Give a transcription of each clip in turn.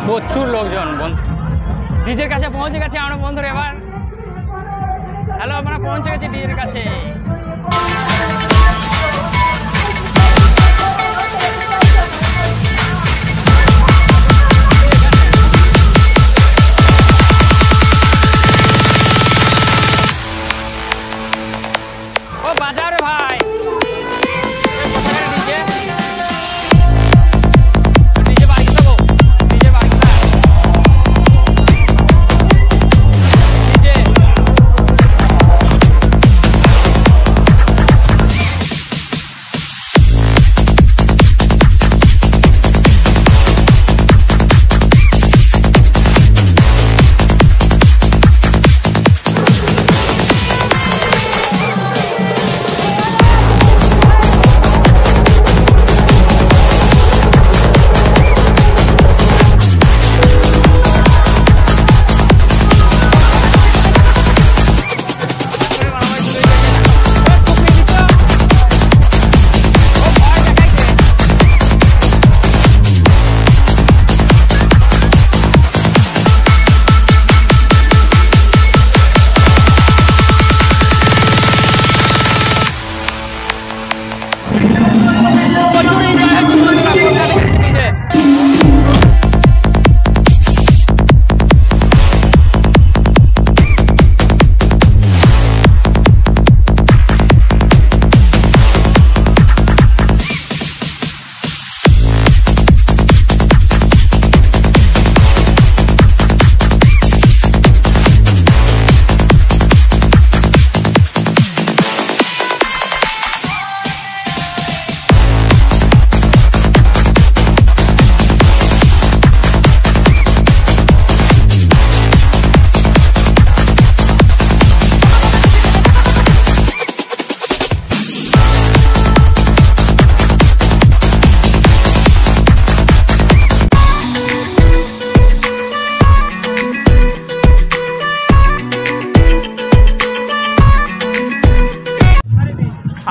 প্রচুর লোকজন ডিজের কাছে পৌঁছে গেছে আমরা বন্ধুরা। এবার হ্যালো, আমরা পৌঁছে গেছি ডিজের কাছে। ও বাজার ভাই,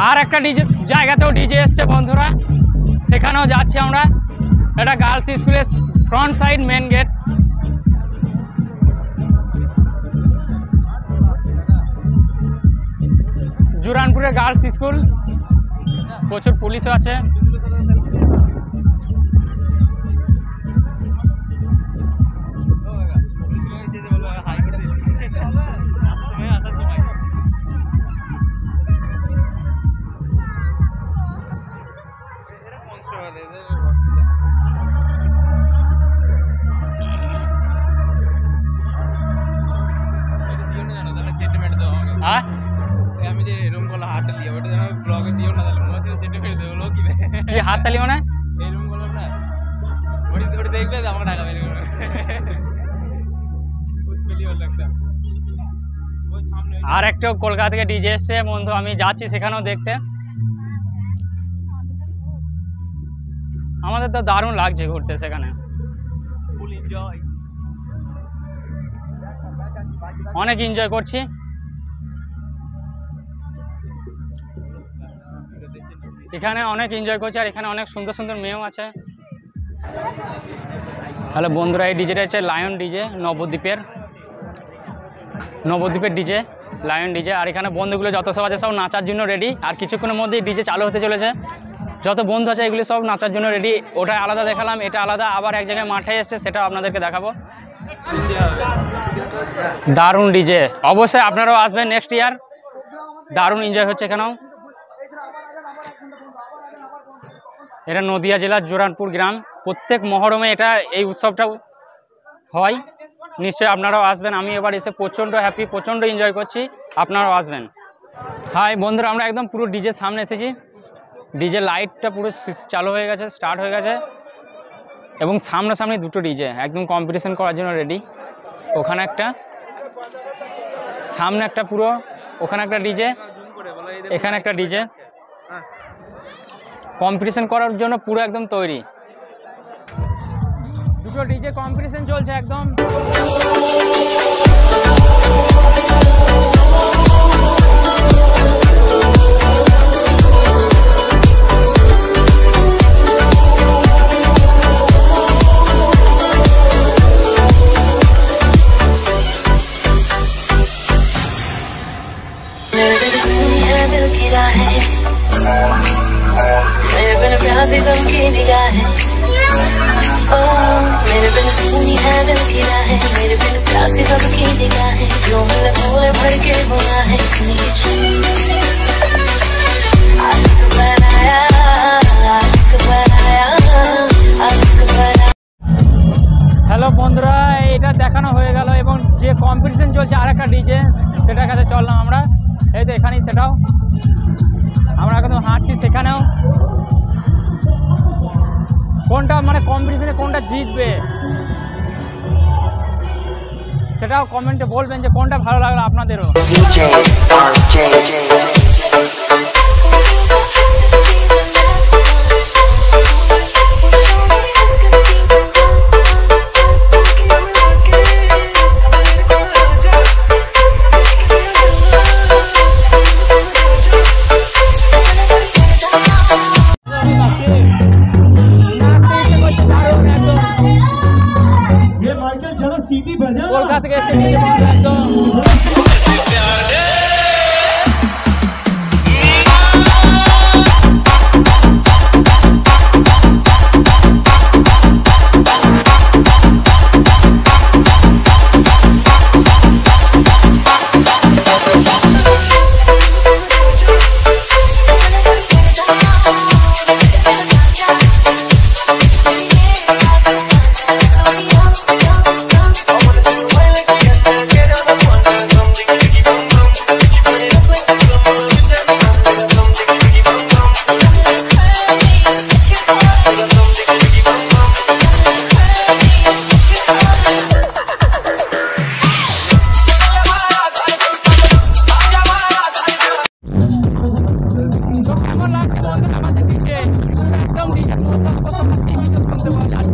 আর একটা ডিজে জায়গাতেও ডিজে এসছে বন্ধুরা, সেখানেও যাচ্ছি আমরা। এটা গার্লস স্কুলের ফ্রন্ট সাইড মেন গেট। জুরানপুরের গার্লস স্কুল, প্রচুর পুলিশও আছে। হাত তালি মানে আর একটা কলকাতা থেকে ডিজে এসছে বন্ধু, আমি যাচ্ছি সেখানেও দেখতে। আমাদের তো দারুণ লাগছে ঘুরতে সেখানে, অনেক এনজয় করছি। এখানে অনেক এনজয় করছি আর এখানে অনেক সুন্দর সুন্দর মেয়েও আছে। হ্যালো বন্ধুরা, এই ডিজেটা হচ্ছে লায়ন ডিজে, নবদ্বীপের ডিজে, লায়ন ডিজে। আর এখানে বন্ধুগুলো যত সব আছে সব নাচার জন্য রেডি। আর কিছুক্ষণের মধ্যেই ডিজে চালু হতে চলেছে। যত বন্ধু আছে এগুলি সব নাচার জন্য রেডি। ওটা আলাদা দেখালাম, এটা আলাদা। আবার এক জায়গায় মাঠে এসছে, সেটাও আপনাদেরকে দেখাবো। দারুণ ডিজে, অবশ্যই আপনারাও আসবেন নেক্সট ইয়ার। দারুণ এনজয় হচ্ছে এখানেও। এটা নদিয়া জেলার জোরানপুর গ্রাম। প্রত্যেক মহরমে এই উৎসবটা হয়। নিশ্চয়ই আপনারাও আসবেন। আমি এবার এসে প্রচণ্ড হ্যাপি, প্রচণ্ড এনজয় করছি, আপনারাও আসবেন। হাই বন্ধুরা, আমরা একদম পুরো ডিজের সামনে এসেছি। ডিজে লাইটটা পুরো চালু হয়ে গেছে, স্টার্ট হয়ে গেছে। এবং সামনাসামনি দুটো ডিজে একদম কম্পিটিশন করার জন্য রেডি। ওখানে একটা, সামনে একটা, পুরো ওখানে একটা ডিজে, এখানে একটা ডিজে। কম্পিটিশন করার জন্য পুরো একদম তৈরি। দুটো ডিজে কম্পিটিশন চলছে একদম। निगाहें, मेरे बिन प्यासी सबकी निगाहें, मेरे बिन सुनी है दिल की राहें, मेरे बिन प्यासी सबकी निगाहें, जो मिले भोले भर के गुनाहें। आशिक बनाया, आशिक बनाया, आशिक बनाया। হ্যালো বন্ধুরা, এটা দেখানো হয়ে গেল এবং যে কম্পিটিশন চলছে আর একটা ডিজে, সেটার কাছে চললাম আমরা। এই তো এখানেই, সেটাও আমরা কিন্তু হাঁটছি। সেখানেও কোনটা মানে কম্পিটিশনে কোনটা জিতবে সেটাও কমেন্টে বলবেন যে কোনটা ভালো লাগলো আপনাদেরও। কলকাতা থেকে এসে নিজে বন্ধু একদম একদম